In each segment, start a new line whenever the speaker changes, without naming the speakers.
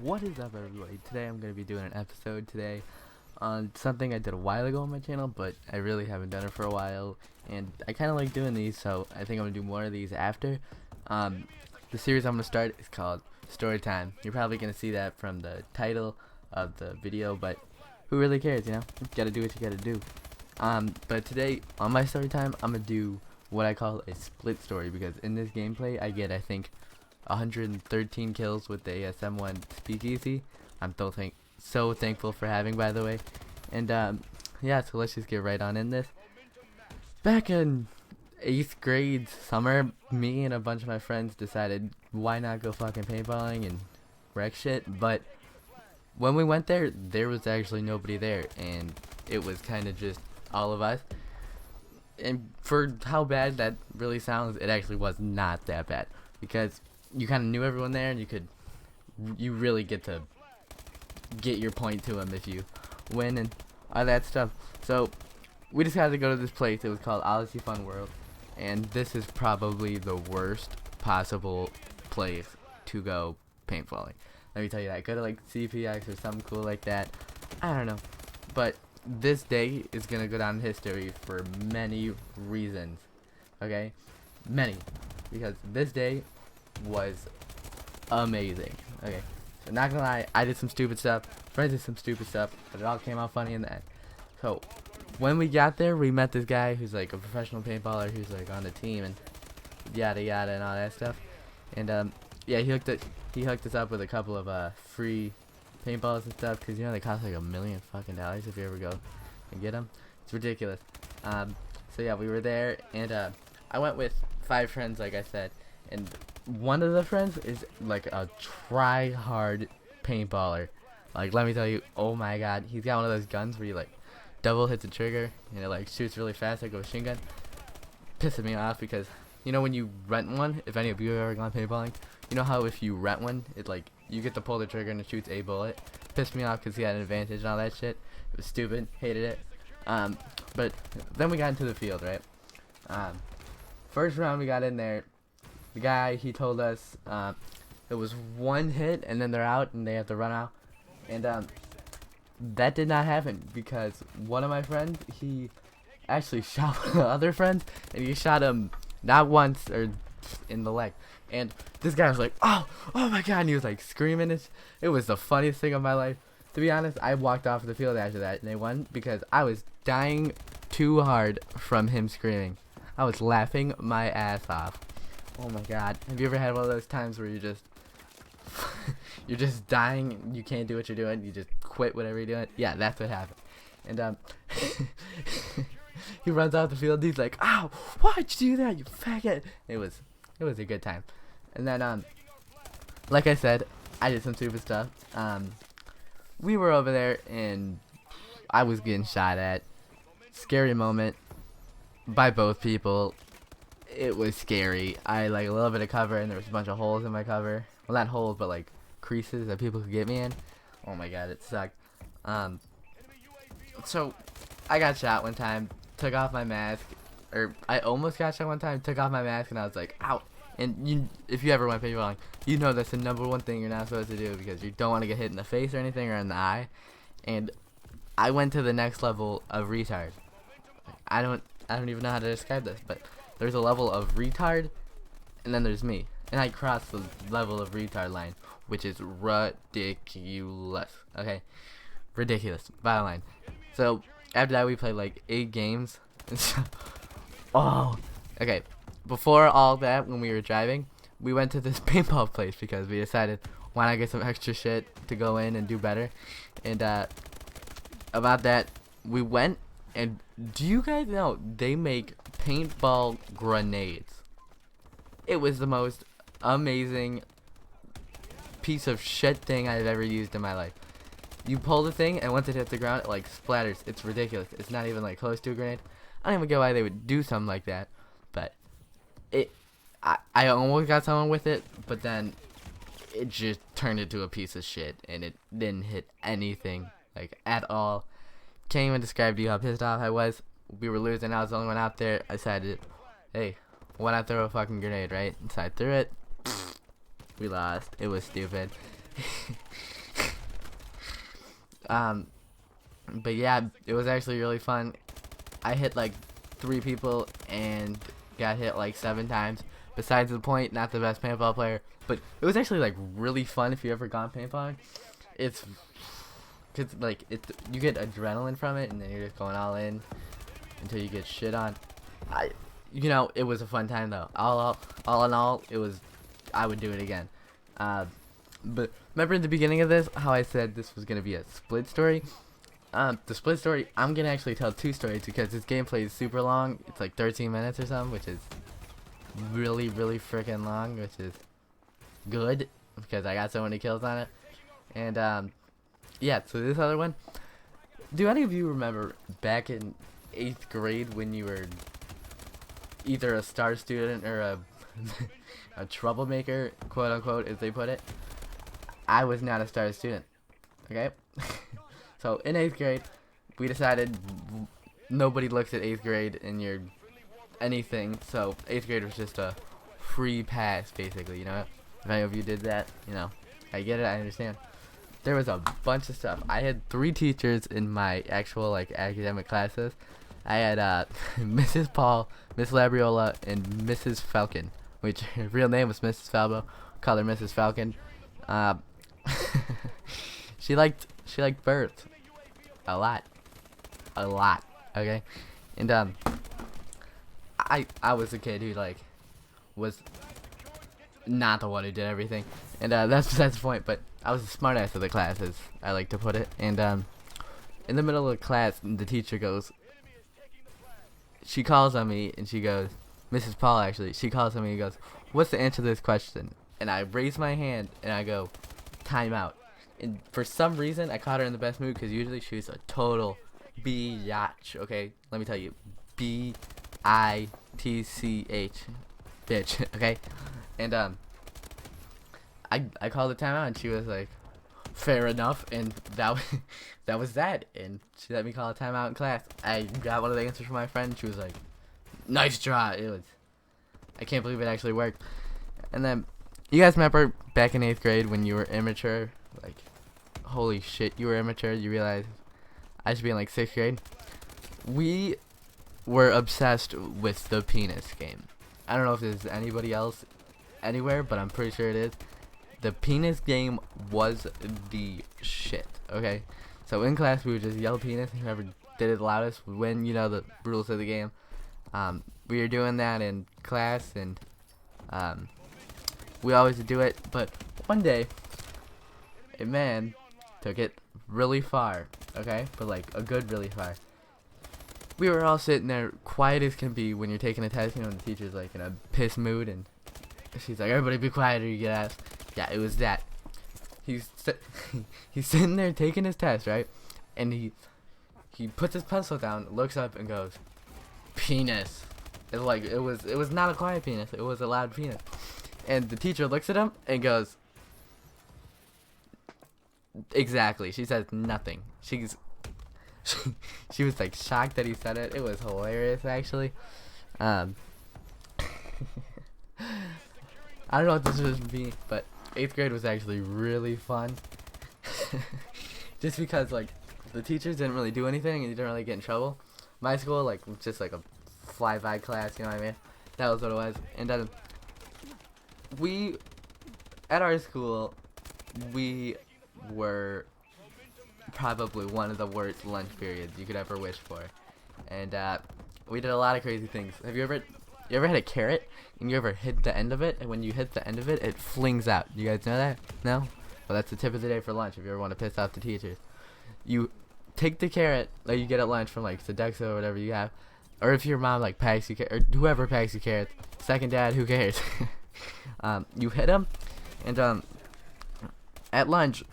What is up, everybody? Today I'm going to be doing an episode today on something I did a while ago on my channel, but I really haven't done it for a while, and I kind of like doing these, so I think I'm going to do more of these after. The series I'm going to start is called Story Time. You're probably going to see that from the title of the video, but who really cares, you know? You gotta do what you gotta do. But today, on my story time, I'm going to do what I call a split story, because in this gameplay, I get, I think, 113 kills with the ASM1 Speakeasy. I'm so thankful for having, by the way. And yeah, so let's just get right on in this. Back in 8th grade summer, me and a bunch of my friends decided why not go fucking paintballing and wreck shit. But when we went there, there was actually nobody there, and it was kind of just all of us. And for how bad that really sounds, it actually was not that bad, because you kind of knew everyone there, and you really get to get your point to them if you win and all that stuff. So we decided to go to this place. It was called Odyssey Fun World, and this is probably the worst possible place to go paintballing. Let me tell you that. Go to like CPX or something cool like that. I don't know, but this day is gonna go down in history for many reasons. Okay, many, because this day was amazing. Okay, so not gonna lie, I did some stupid stuff, friends did some stupid stuff, but it all came out funny in the end. So when we got there, we met this guy who's like a professional paintballer, who's like on the team and yada yada and all that stuff. And yeah, he hooked us up with a couple of free paintballs and stuff, because you know they cost like $1 million fucking dollars if you ever go and get them. It's ridiculous. So yeah, we were there, and I went with 5 friends, like I said, and one of the friends is like a try-hard paintballer. Like, let me tell you, oh my god, he's got one of those guns where you like double hit the trigger and it like shoots really fast like a machine gun. Pissing me off, because you know when you rent one, if any of you have ever gone paintballing, you know how if you rent one, it like you get to pull the trigger and it shoots a bullet. Pissed me off because he had an advantage and all that shit. It was stupid, hated it. But then we got into the field, right? First round we got in there, the guy, he told us it was one hit and then they're out and they have to run out. And that did not happen, because one of my friends, he actually shot one of the other friends, and he shot him not once or in the leg. And this guy was like, oh my god, and he was like screaming. It was the funniest thing of my life. To be honest, I walked off the field after that, and they won because I was dying too hard from him screaming. I was laughing my ass off. Oh my god. Have you ever had one of those times where you're just dying, you can't do what you're doing, you just quit whatever you're doing? Yeah, that's what happened. And he runs out the field, he's like, ow, why'd you do that, you faggot? It was a good time. And then like I said, I did some stupid stuff. We were over there and I was getting shot at. Scary moment by both people. It was scary. I like a little bit of cover, and there was a bunch of holes in my cover. Well, not holes, but like creases that people could get me in. Oh my god, it sucked. So I got shot one time, took off my mask, or I almost got shot one time, took off my mask, and I was like, ow. And if you ever went paintballing, you know that's the #1 thing you're not supposed to do, because you don't want to get hit in the face or anything, or in the eye. And I went to the next level of retard. I don't even know how to describe this, but there's a level of retard, and then there's me. And I crossed the level of retard line, which is ridiculous. Okay? Ridiculous. Bottom line. So, after that, we played like 8 games. Oh. Okay. Before all that, when we were driving, we went to this paintball place, because we decided, why not get some extra shit to go in and do better. And, about that, we went, and do you guys know they make paintball grenades? It was the most amazing piece of shit thing I've ever used in my life. You pull the thing, and once it hits the ground, it like splatters. It's ridiculous. It's not even like close to a grenade. I don't even get why they would do something like that, but I almost got someone with it, but then it just turned into a piece of shit, and it didn't hit anything like at all. Can't even describe to you how pissed off I was. We were losing. I was the only one out there. I decided, hey, why not throw a fucking grenade, right? So I threw it. We lost. It was stupid. But yeah, it was actually really fun. I hit like 3 people and got hit like 7 times. Besides the point, not the best paintball player, but it was actually like really fun if you ever gone paintballing. It's cause like you get adrenaline from it, and then you're just going all in until you get shit on. It was a fun time though. All in all, I would do it again. But remember in the beginning of this, how I said this was gonna be a split story? The split story, I'm gonna actually tell 2 stories because this gameplay is super long. It's like 13 minutes or something, which is really, really freaking long, which is good because I got so many kills on it. And yeah, so this other one. Do any of you remember back in 8th grade when you were either a star student or a troublemaker, quote unquote, as they put it? I was not a star student. Okay. So in 8th grade, we decided nobody looks at 8th grade in your anything. So 8th grade was just a free pass, basically. You know, if any of you did that, I get it. I understand. There was a bunch of stuff. I had 3 teachers in my actual like academic classes. I had Mrs. Paul, Miss Labriola, and Mrs. Falcon, which her real name was Mrs. Falbo. Called her Mrs. Falcon. She liked birds a lot, okay. And I was a kid who like was not the one who did everything, and that's the point. But I was the smart ass of the class, as I like to put it. And in the middle of the class, the teacher goes, she calls on me and she goes, Mrs. Paul actually, she calls on me and goes, "What's the answer to this question?" And I raise my hand and I go, "Timeout." And for some reason, I caught her in the best mood because usually she's a total biatch. Okay, let me tell you, bitch, bitch. Okay, and I called the timeout and she was like, "Fair enough," and that was that. And she let me call a timeout in class. I got one of the answers from my friend. She was like, "Nice try." I can't believe it actually worked. And then, you guys remember back in 8th grade when you were immature? Like, holy shit, you were immature. You realize I should be in like 6th grade. We were obsessed with the penis game. I don't know if there's anybody else anywhere, but I'm pretty sure it is. The penis game was the shit. Okay, so in class we would just yell penis, and whoever did it the loudest would win. You know the rules of the game. We were doing that in class, and we always do it. But one day, a man took it really far. Okay, but like a good really far. We were all sitting there, quiet as can be when you're taking a test. You know, and the teacher's like in a piss mood, and she's like, "Everybody be quiet or you get asked." Yeah, it was that. He's sitting there taking his test, right? And he puts his pencil down, looks up, and goes, "Penis." It's like it was not a quiet penis. It was a loud penis. And the teacher looks at him and goes, "Exactly." She says nothing. She was like shocked that he said it. It was hilarious, actually. I don't know what this would be, but 8th grade was actually really fun. Just because like the teachers didn't really do anything and you didn't really get in trouble. My school like was just like a fly-by class, you know what I mean? That was what it was. And then we at our school we were probably one of the worst lunch periods you could ever wish for. And we did a lot of crazy things. Have you ever had a carrot and you ever hit the end of it, and when you hit the end of it, it flings out? You guys know that? No? Well, that's the tip of the day for lunch if you ever want to piss off the teachers. You take the carrot that you get at lunch from like Sodexo or whatever you have, or if your mom like packs you or whoever packs you carrots, second dad, who cares? You hit them, and at lunch,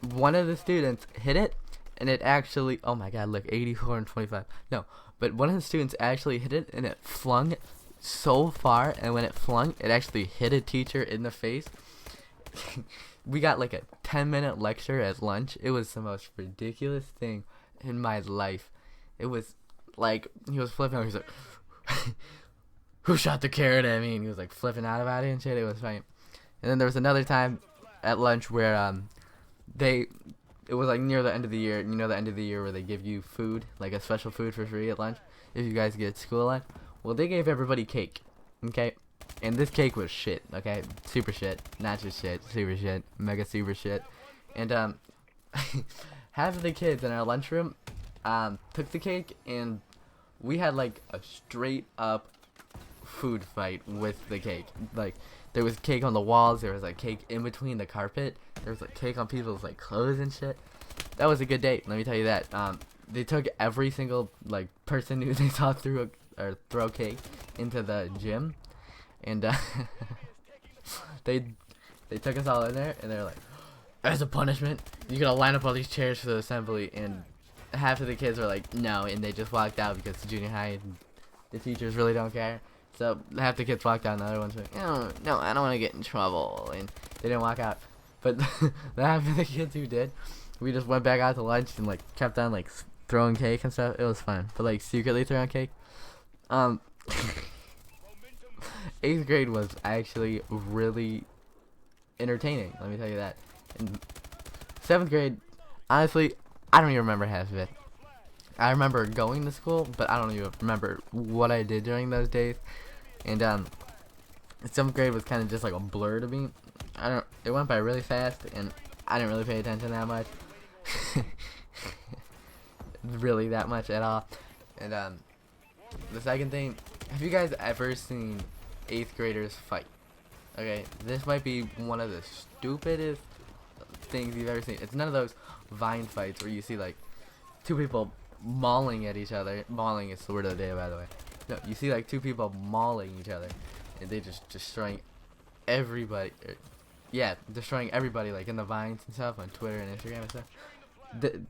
one of the students hit it, and it actually, oh my god, look, 84 and 25. No, but one of the students actually hit it, and it flung so far, and when it flung, it actually hit a teacher in the face. We got like a 10-minute lecture at lunch. It was the most ridiculous thing in my life. It was like, he was flipping out, he was like, "Who shot the carrot at me?" And he was like flipping out about it and shit. It was funny. And then there was another time at lunch where they it was like near the end of the year. You know, the end of the year where they give you food, like a special food for free at lunch if you guys get school lunch. Well, they gave everybody cake. Okay, and this cake was shit. Okay, super shit, not just shit, super shit, mega super shit. And half of the kids in our lunchroom took the cake, and we had like a straight up food fight with the cake. Like, there was cake on the walls, there was like cake in between the carpet, there was like cake on people's like clothes and shit. That was a good date, let me tell you that. They took every single like person who they saw throw cake into the gym, and they took us all in there, and they're like, as a punishment, you're gonna line up all these chairs for the assembly. And half of the kids were like, no, and they just walked out because junior high and the teachers really don't care. So half the kids walked out, and the other ones were like, no, I don't want to get in trouble, and they didn't walk out. But the half of the kids who did, we just went back out to lunch and like kept on like throwing cake and stuff. It was fun, but like secretly throwing cake. 8th grade was actually really entertaining, let me tell you that. In 7th grade, honestly, I don't even remember half of it. I remember going to school, but I don't even remember what I did during those days. And 7th grade was kind of just like a blur to me. It went by really fast, and I didn't really pay attention that much. Really that much at all. And the second thing, have you guys ever seen 8th graders fight? Okay, this might be one of the stupidest things you've ever seen. It's none of those Vine fights where you see like two people mauling at each other. Mauling is the word of the day, by the way. No, you see like two people mauling each other, and they just destroying everybody. Yeah, destroying everybody, like in the Vines and stuff on Twitter and Instagram and stuff.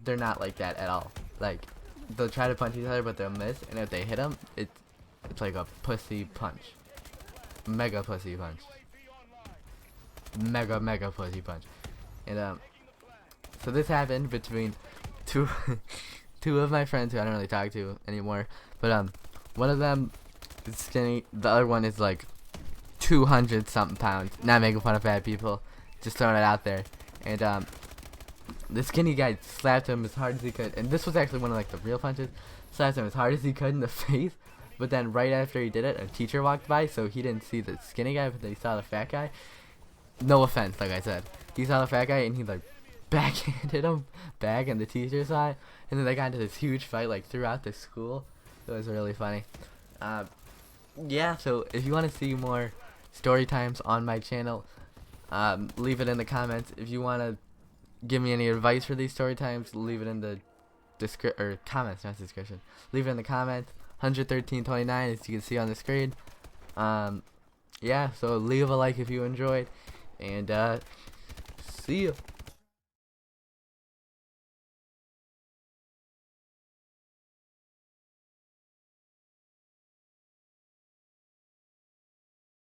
They're not like that at all. Like, they'll try to punch each other, but they'll miss, and if they hit them, it's like a pussy punch. Mega pussy punch. Mega pussy punch. And so this happened between two of my friends who I don't really talk to anymore. But one of them is skinny, the other one is like 200 something pounds. Not making fun of fat people, just throwing it out there. And the skinny guy slapped him as hard as he could, and this was actually one of like the real punches. Slapped him as hard as he could in the face. But then right after he did it, a teacher walked by, so he didn't see the skinny guy, but he saw the fat guy. No offense, like I said. He saw the fat guy, and he like backhanded him back, and the teacher saw it. And then they got into this huge fight like throughout the school. It was really funny. Yeah, so if you want to see more story times on my channel, leave it in the comments. If you want to give me any advice for these story times, leave it in the comments, not description. Leave it in the comments. 113.29 as you can see on the screen. Yeah, so leave a like if you enjoyed, and see ya.